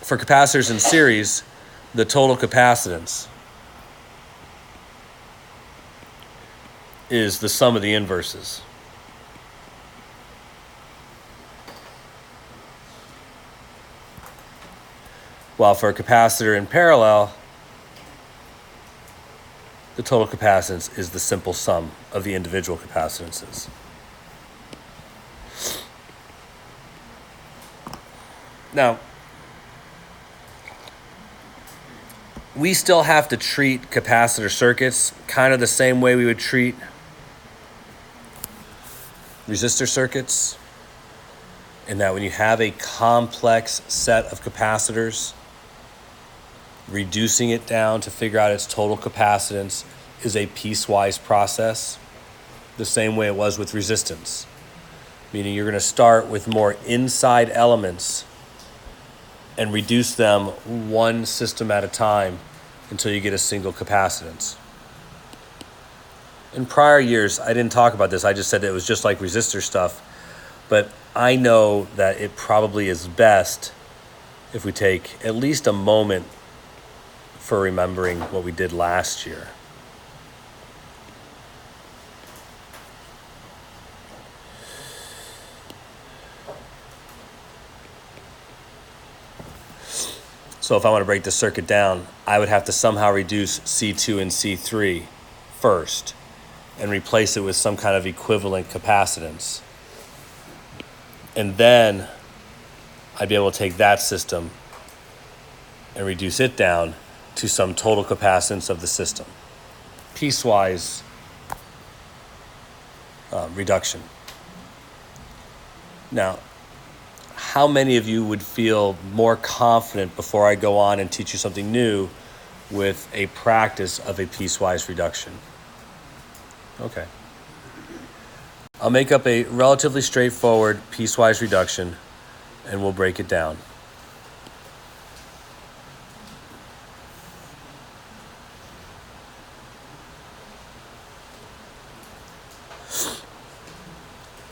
for capacitors in series, the total capacitance is the sum of the inverses. While for a capacitor in parallel, the total capacitance is the simple sum of the individual capacitances. Now, we still have to treat capacitor circuits kind of the same way we would treat resistor circuits, in that when you have a complex set of capacitors, reducing it down to figure out its total capacitance is a piecewise process, the same way it was with resistance. Meaning you're going to start with more inside elements and reduce them one system at a time until you get a single capacitance. In prior years, I didn't talk about this. I just said it was just like resistor stuff. But I know that it probably is best if we take at least a moment for remembering what we did last year. So if I want to break the circuit down, I would have to somehow reduce C2 and C3 first and replace it with some kind of equivalent capacitance. And then I'd be able to take that system and reduce it down to some total capacitance of the system. Piecewise reduction. Now, how many of you would feel more confident before I go on and teach you something new with a practice of a piecewise reduction? Okay. I'll make up a relatively straightforward piecewise reduction and we'll break it down.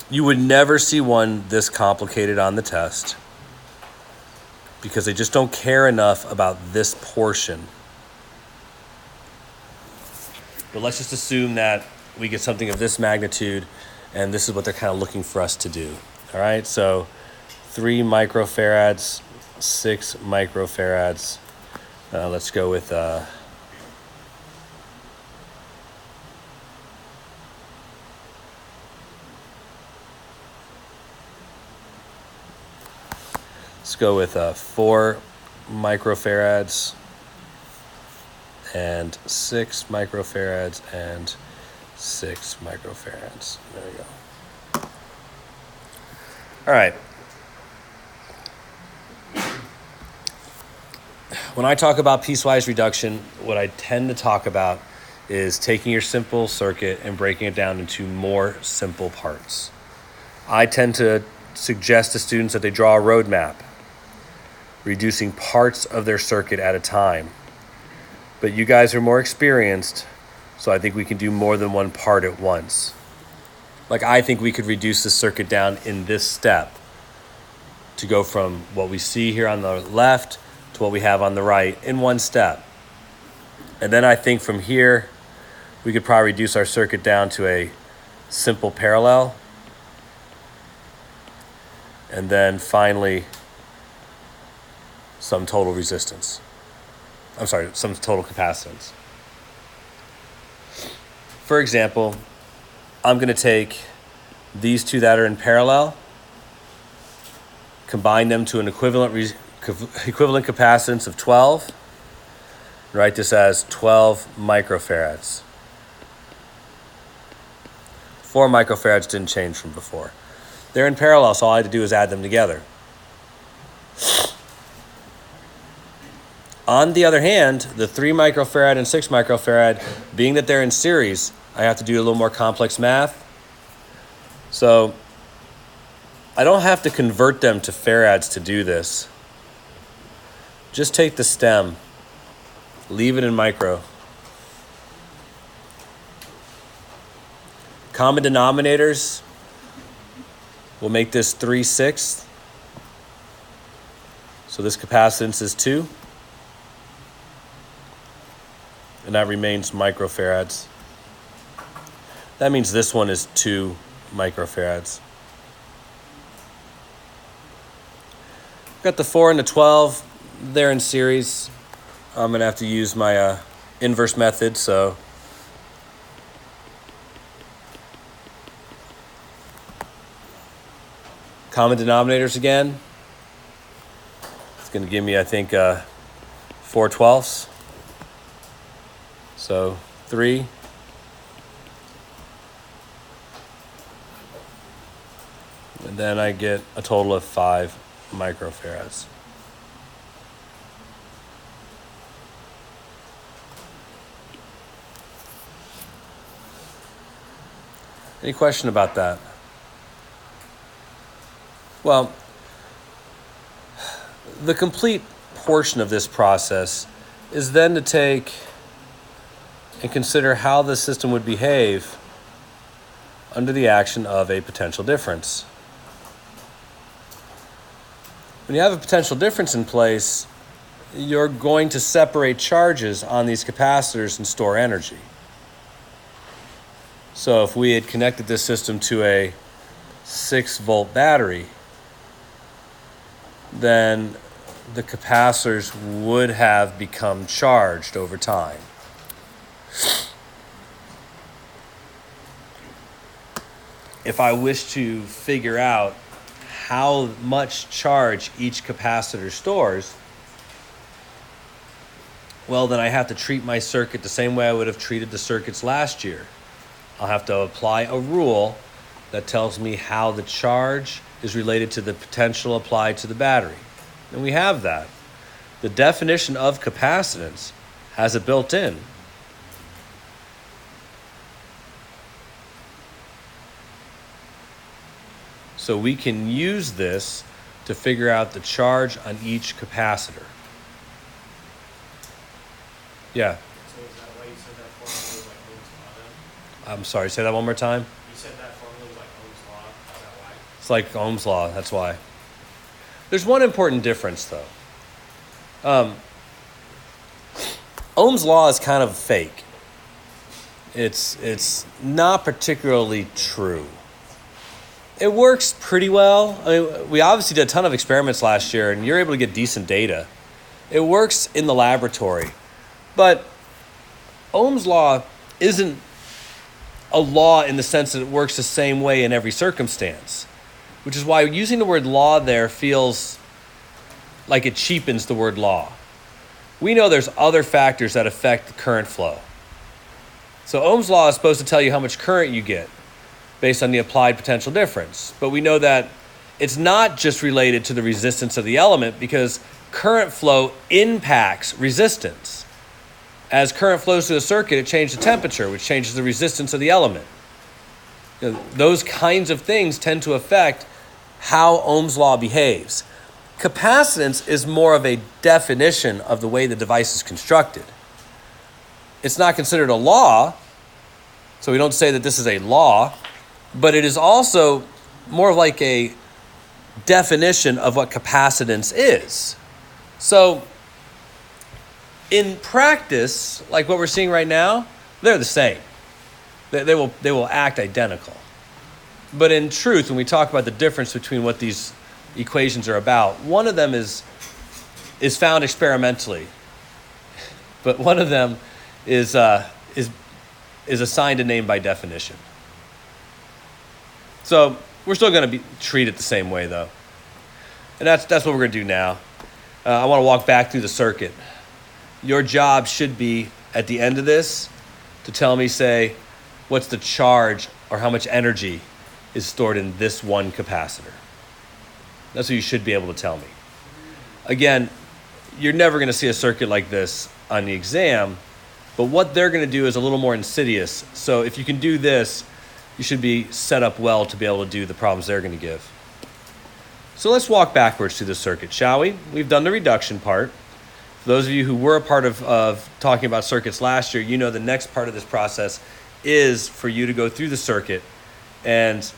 You would never see one this complicated on the test because they just don't care enough about this portion. But let's just assume that we get something of this magnitude and this is what they're kind of looking for us to do. All right, so 3 microfarads, 6 microfarads. Let's go with let's go with 4 microfarads and 6 microfarads and 6 microfarads. There we go. All right. When I talk about piecewise reduction, what I tend to talk about is taking your simple circuit and breaking it down into more simple parts. I tend to suggest to students that they draw a roadmap, reducing parts of their circuit at a time. But you guys are more experienced, so I think we can do more than one part at once. Like I think we could reduce the circuit down in this step to go from what we see here on the left to what we have on the right in one step. And then I think from here, we could probably reduce our circuit down to a simple parallel. And then finally, some total resistance. I'm sorry, some total capacitance. For example, I'm going to take these two that are in parallel, combine them to an equivalent capacitance of 12, write this as 12 microfarads. 4 microfarads didn't change from before. They're in parallel, so all I had to do is add them together. On the other hand, the 3 microfarad and 6 microfarad, being that they're in series, I have to do a little more complex math. So I don't have to convert them to farads to do this. Just take the stem, leave it in micro. Common denominators will make this 3/6. So this capacitance is 2. And that remains microfarads. That means this one is 2 microfarads. Got the 4 and the 12. They're in series. I'm going to have to use my inverse method, so common denominators again. It's going to give me, I think, 4/12. So 3. And then I get a total of 5 microfarads. Any question about that? Well, the complete portion of this process is then to take and consider how the system would behave under the action of a potential difference. When you have a potential difference in place, you're going to separate charges on these capacitors and store energy. So if we had connected this system to a 6-volt battery, then the capacitors would have become charged over time. If I wish to figure out how much charge each capacitor stores, well, then I have to treat my circuit the same way I would have treated the circuits last year. I'll have to apply a rule that tells me how the charge is related to the potential applied to the battery. And we have that. The definition of capacitance has it built in. So we can use this to figure out the charge on each capacitor. Yeah. So is that why you said that formula was like Ohms Law then? I'm sorry, say that one more time. You said that formula was like Ohms Law. Is that why? It's like Ohm's Law, that's why. There's one important difference, though. Ohm's Law is kind of fake. It's not particularly true. It works pretty well. I mean, we obviously did a ton of experiments last year, and you're able to get decent data. It works in the laboratory. But Ohm's Law isn't a law in the sense that it works the same way in every circumstance, which is why using the word law there feels like it cheapens the word law. We know there's other factors that affect the current flow. So Ohm's Law is supposed to tell you how much current you get based on the applied potential difference. But we know that it's not just related to the resistance of the element, because current flow impacts resistance. As current flows through the circuit, it changes the temperature, which changes the resistance of the element. You know, those kinds of things tend to affect how Ohm's Law behaves. Capacitance is more of a definition of the way the device is constructed. It's not considered a law, so we don't say that this is a law, but it is also more like a definition of what capacitance is. So in practice, like what we're seeing right now, they're the same. They will act identical. But in truth, when we talk about the difference between what these equations are about, one of them is found experimentally, but one of them is assigned a name by definition. So we're still going to treat it the same way, though. And that's what we're going to do now. I want to walk back through the circuit. Your job should be, at the end of this, to tell me, say, what's the charge or how much energy is stored in this one capacitor. That's what you should be able to tell me. Again, you're never going to see a circuit like this on the exam, but what they're going to do is a little more insidious. So if you can do this, you should be set up well to be able to do the problems they're going to give. So let's walk backwards through the circuit, shall we? We've done the reduction part. For those of you who were a part of talking about circuits last year, you know the next part of this process is for you to go through the circuit and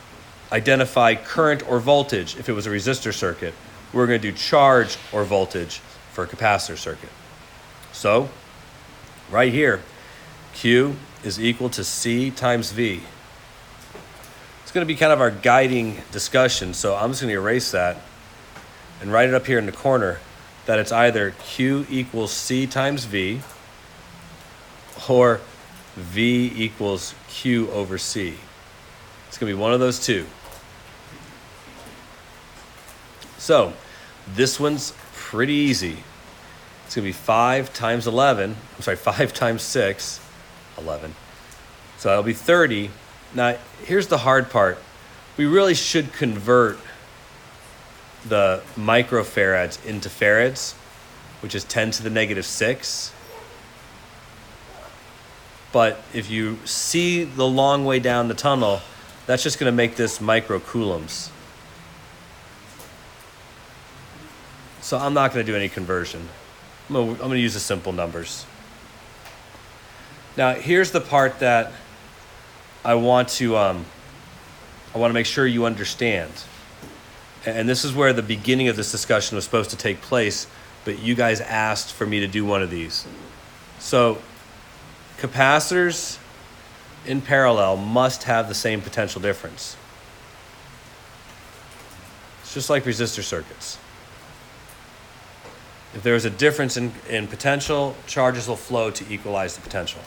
identify current or voltage if it was a resistor circuit, we're going to do charge or voltage for a capacitor circuit. So right here, Q is equal to C times V. It's going to be kind of our guiding discussion, so I'm just going to erase that and write it up here in the corner that it's either Q equals C times V or V equals Q over C. It's going to be one of those two. So this one's pretty easy. It's going to be 5 times 11. I'm sorry, 5 times 6, 11. So that'll be 30. Now, here's the hard part. We really should convert the microfarads into farads, which is 10 to the negative 6. But if you see the long way down the tunnel, that's just going to make this microcoulombs. So I'm not going to do any conversion. I'm going to use the simple numbers. Now, here's the part that I want to make sure you understand. And this is where the beginning of this discussion was supposed to take place, but you guys asked for me to do one of these. So capacitors in parallel must have the same potential difference. It's just like resistor circuits. If there's a difference in potential, charges will flow to equalize the potential.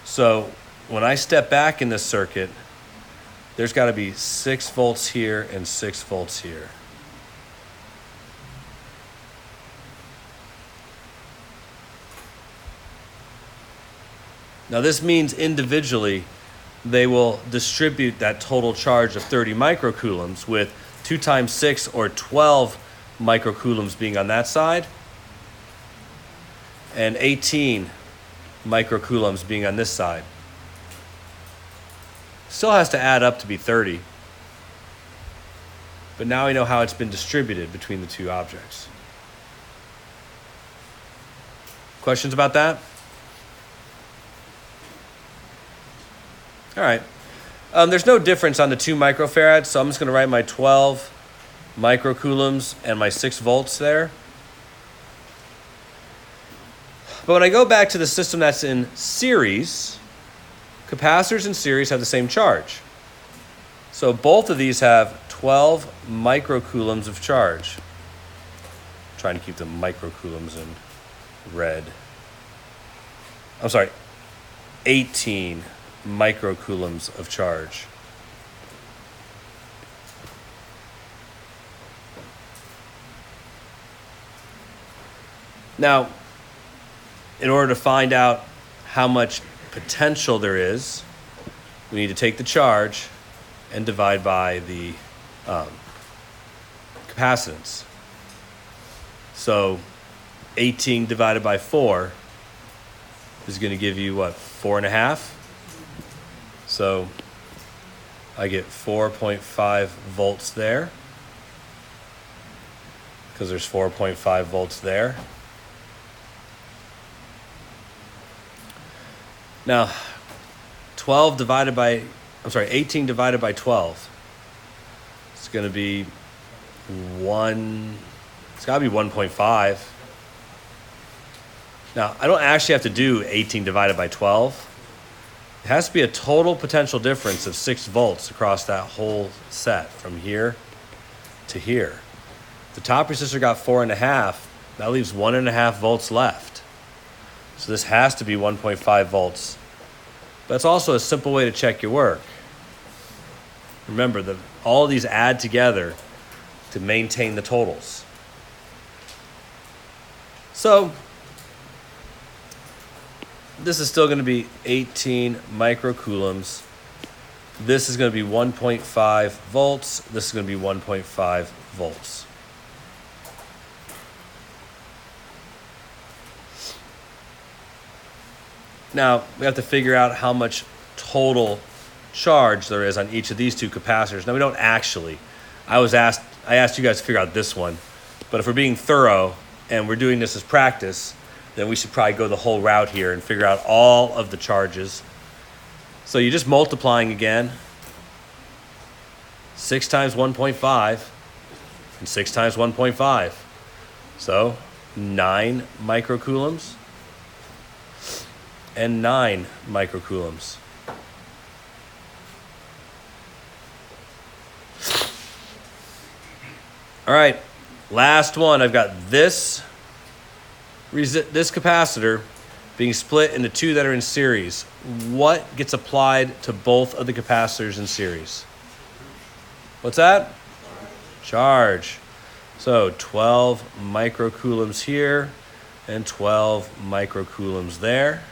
So when I step back in this circuit, there's got to be 6 volts here and 6 volts here. Now this means individually they will distribute that total charge of 30 microcoulombs with 2 times 6 or 12 microcoulombs being on that side and 18 microcoulombs being on this side. Still has to add up to be 30. But now we know how it's been distributed between the two objects. Questions about that? All right. There's no difference on the 2 microfarads, so I'm just going to write my 12 microcoulombs and my 6 volts there. But when I go back to the system that's in series, capacitors in series have the same charge. So both of these have 12 microcoulombs of charge. I'm trying to keep the microcoulombs in red. I'm sorry, 18 microcoulombs of charge. Now, in order to find out how much potential there is, we need to take the charge and divide by the capacitance. So 18 divided by 4 is going to give you what, 4.5? So I get 4.5 volts there because there's 4.5 volts there. Now, 18 divided by 12, it's going to be it's got to be 1.5. Now, I don't actually have to do 18 divided by 12. It has to be a total potential difference of 6 volts across that whole set from here to here. The top resistor got 4.5. That leaves 1.5 volts left. So this has to be 1.5 volts. But it's also a simple way to check your work. Remember, all of these add together to maintain the totals. So this is still going to be 18 microcoulombs. This is going to be 1.5 volts. This is going to be 1.5 volts. Now, we have to figure out how much total charge there is on each of these two capacitors. Now, we don't actually. I asked you guys to figure out this one. But if we're being thorough and we're doing this as practice, then we should probably go the whole route here and figure out all of the charges. So you're just multiplying again. 6 times 1.5 And 6 times 1.5. So 9 microcoulombs and 9 microcoulombs. All right, last one. I've got this capacitor being split into 2 that are in series. What gets applied to both of the capacitors in series? What's that? Charge. So 12 microcoulombs here and 12 microcoulombs there.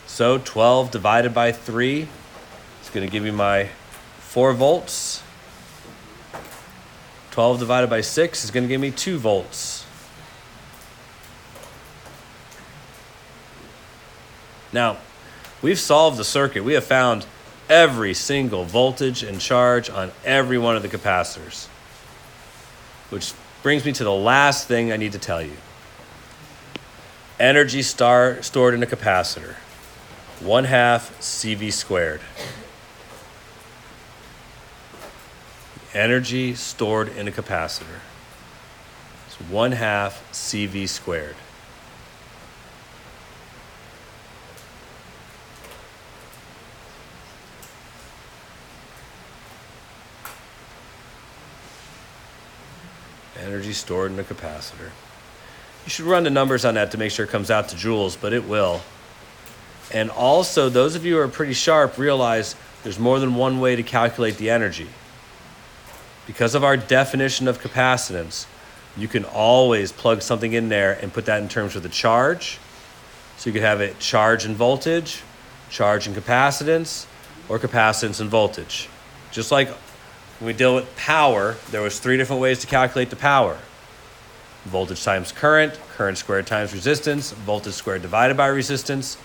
So 12 divided by 3 is going to give me my 4 volts. 12 divided by 6 is going to give me 2 volts. Now, we've solved the circuit. We have found every single voltage and charge on every one of the capacitors. Which brings me to the last thing I need to tell you. Energy stored in a capacitor. 1/2 CV squared. Energy stored in a capacitor. It's 1/2 CV squared. Energy stored in a capacitor. You should run the numbers on that to make sure it comes out to joules, but it will. And also, those of you who are pretty sharp realize there's more than one way to calculate the energy. Because of our definition of capacitance, you can always plug something in there and put that in terms of the charge. So you could have it charge and voltage, charge and capacitance, or capacitance and voltage. Just like when we deal with power, there was 3 different ways to calculate the power. Voltage times current, current squared times resistance, voltage squared divided by resistance.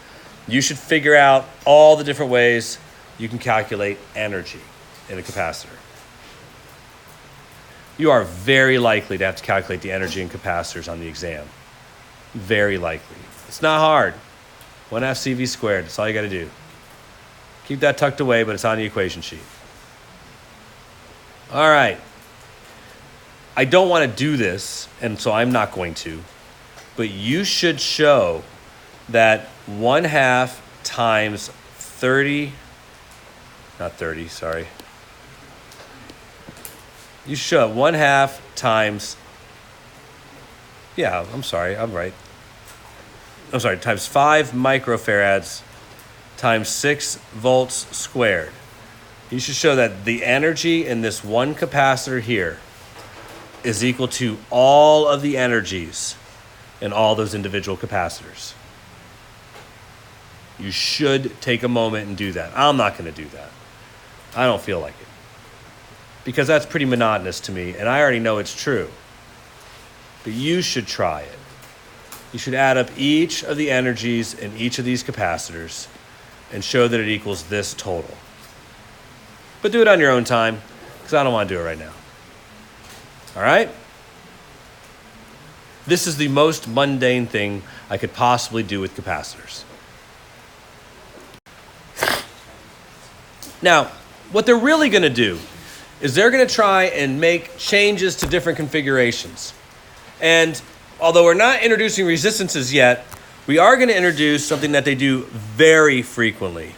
You should figure out all the different ways you can calculate energy in a capacitor. You are very likely to have to calculate the energy in capacitors on the exam. Very likely. It's not hard. 1/2 CV squared, that's all you got to do. Keep that tucked away, but it's on the equation sheet. All right. I don't want to do this, and so I'm not going to, but you should show that 1/2 times 30, not 30, sorry. You show 1/2 times, times 5 microfarads times 6 volts squared. You should show that the energy in this one capacitor here is equal to all of the energies in all those individual capacitors. You should take a moment and do that. I'm not going to do that. I don't feel like it. Because that's pretty monotonous to me, and I already know it's true. But you should try it. You should add up each of the energies in each of these capacitors and show that it equals this total. But do it on your own time, because I don't want to do it right now. All right? This is the most mundane thing I could possibly do with capacitors. Now, what they're really going to do is they're going to try and make changes to different configurations. And although we're not introducing resistances yet, we are going to introduce something that they do very frequently.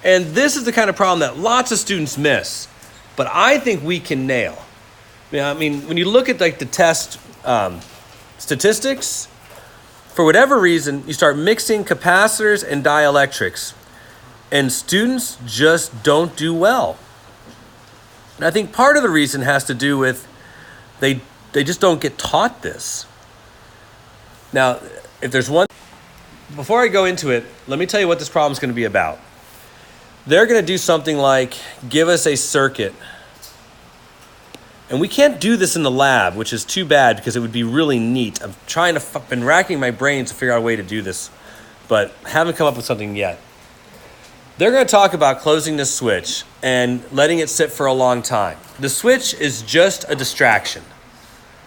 And this is the kind of problem that lots of students miss, but I think we can nail. I mean, when you look at like the test statistics, for whatever reason, you start mixing capacitors and dielectrics, and students just don't do well. And I think part of the reason has to do with they just don't get taught this. Now, if there's one, before I go into it, let me tell you what this problem is going to be about. They're going to do something like give us a circuit. And we can't do this in the lab, which is too bad because it would be really neat. I'm been racking my brains to figure out a way to do this, but haven't come up with something yet. They're going to talk about closing this switch and letting it sit for a long time. The switch is just a distraction.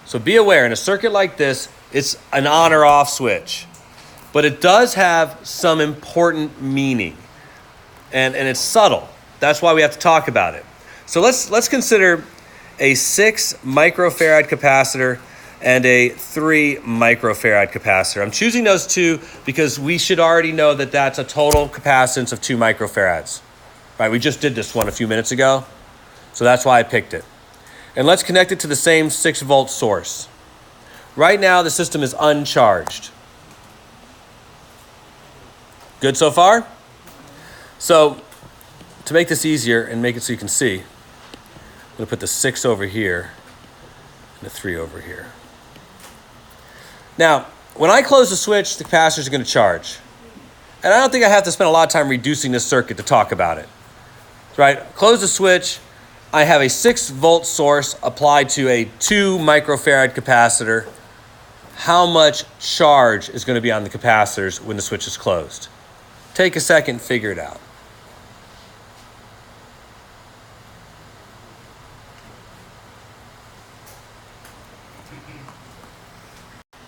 So be aware, in a circuit like this, it's an on or off switch. But it does have some important meaning. And it's subtle. That's why we have to talk about it. So let's consider a 6 microfarad capacitor and a 3 microfarad capacitor. I'm choosing those two because we should already know that that's a total capacitance of 2 microfarads. Right, we just did this one a few minutes ago, so that's why I picked it. And let's connect it to the same 6-volt source. Right now, the system is uncharged. Good so far? So, to make this easier and make it so you can see, I'm going to put the 6 over here and the 3 over here. Now, when I close the switch, the capacitors are going to charge. And I don't think I have to spend a lot of time reducing this circuit to talk about it. Right? Close the switch. I have a 6-volt source applied to a 2 microfarad capacitor. How much charge is going to be on the capacitors when the switch is closed? Take a second, figure it out.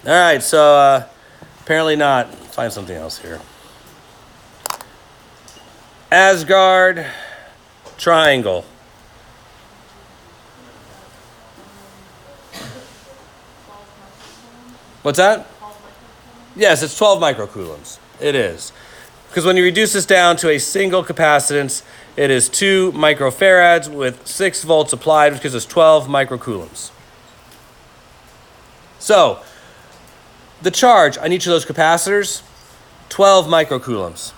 All right, so apparently not. Find something else here. Asgard triangle. What's that? Yes, it's 12 microcoulombs. It is. Because when you reduce this down to a single capacitance, it is 2 microfarads with 6 volts applied, which gives us 12 microcoulombs. So, the charge on each of those capacitors, 12 microcoulombs.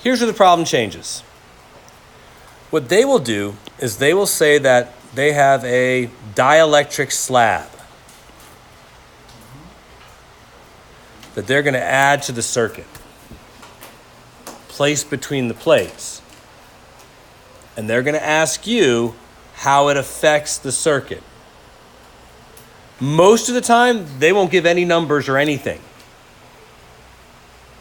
Here's where the problem changes. What they will do is they will say that they have a dielectric slab that they're going to add to the circuit, placed between the plates. And they're going to ask you how it affects the circuit. Most of the time, they won't give any numbers or anything.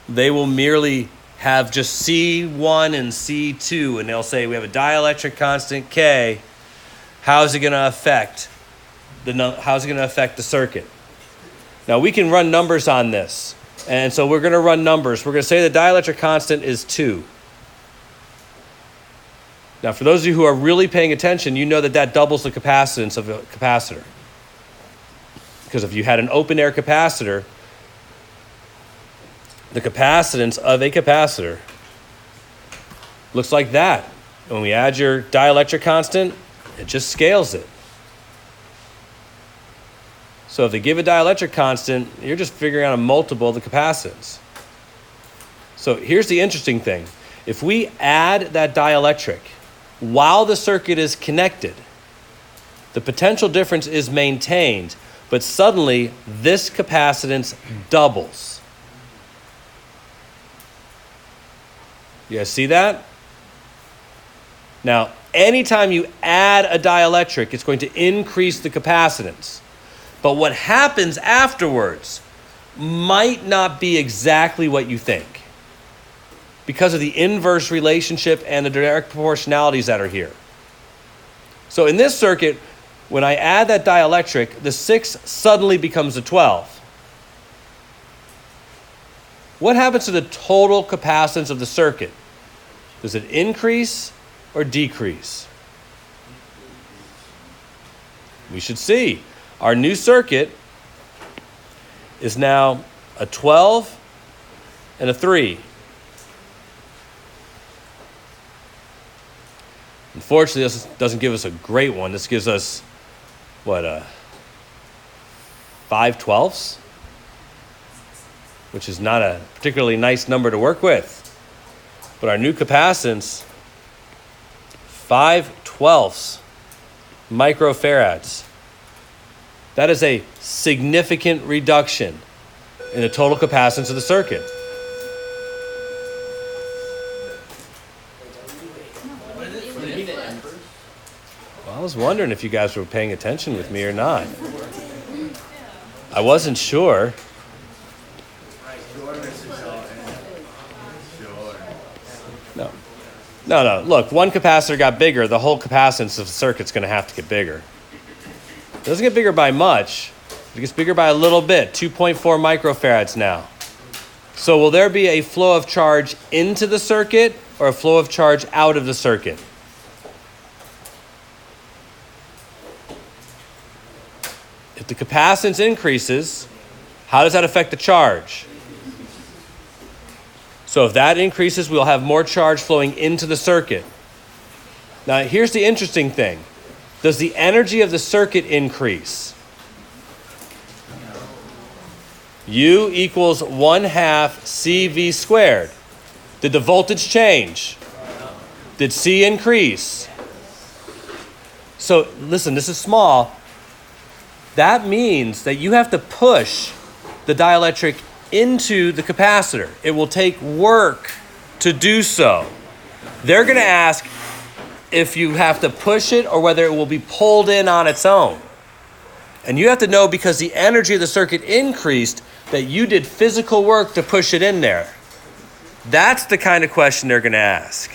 They will merely have just C1 and C2, and they'll say we have a dielectric constant K. How's it going to affect the circuit? Now we can run numbers on this, and so we're going to run numbers. We're going to say the dielectric constant is 2. Now, for those of you who are really paying attention, you know that that doubles the capacitance of a capacitor. Because if you had an open air capacitor, the capacitance of a capacitor looks like that. When we add your dielectric constant, it just scales it. So if they give a dielectric constant, you're just figuring out a multiple of the capacitance. So here's the interesting thing. If we add that dielectric while the circuit is connected, the potential difference is maintained, but suddenly this capacitance doubles. You guys see that? Now, anytime you add a dielectric, it's going to increase the capacitance. But what happens afterwards might not be exactly what you think, because of the inverse relationship and the direct proportionalities that are here. So in this circuit, when I add that dielectric, the 6 suddenly becomes a 12. What happens to the total capacitance of the circuit? Does it increase or decrease? We should see. Our new circuit is now a 12 and a 3. Unfortunately, this doesn't give us a great one. This gives us, 5/12, which is not a particularly nice number to work with. But our new capacitance, 5/12 microfarads. That is a significant reduction in the total capacitance of the circuit. Well, I was wondering if you guys were paying attention with me or not. I wasn't sure. No. Look, one capacitor got bigger. The whole capacitance of the circuit's going to have to get bigger. It doesn't get bigger by much. It gets bigger by a little bit. 2.4 microfarads now. So will there be a flow of charge into the circuit or a flow of charge out of the circuit? If the capacitance increases, how does that affect the charge? So if that increases, we'll have more charge flowing into the circuit. Now, here's the interesting thing. Does the energy of the circuit increase? U equals 1/2 CV squared. Did the voltage change? Did C increase? So listen, this is small. That means that you have to push the dielectric into the capacitor. It will take work to do so. They're going to ask if you have to push it or whether it will be pulled in on its own. And you have to know, because the energy of the circuit increased, that you did physical work to push it in there. That's the kind of question they're going to ask.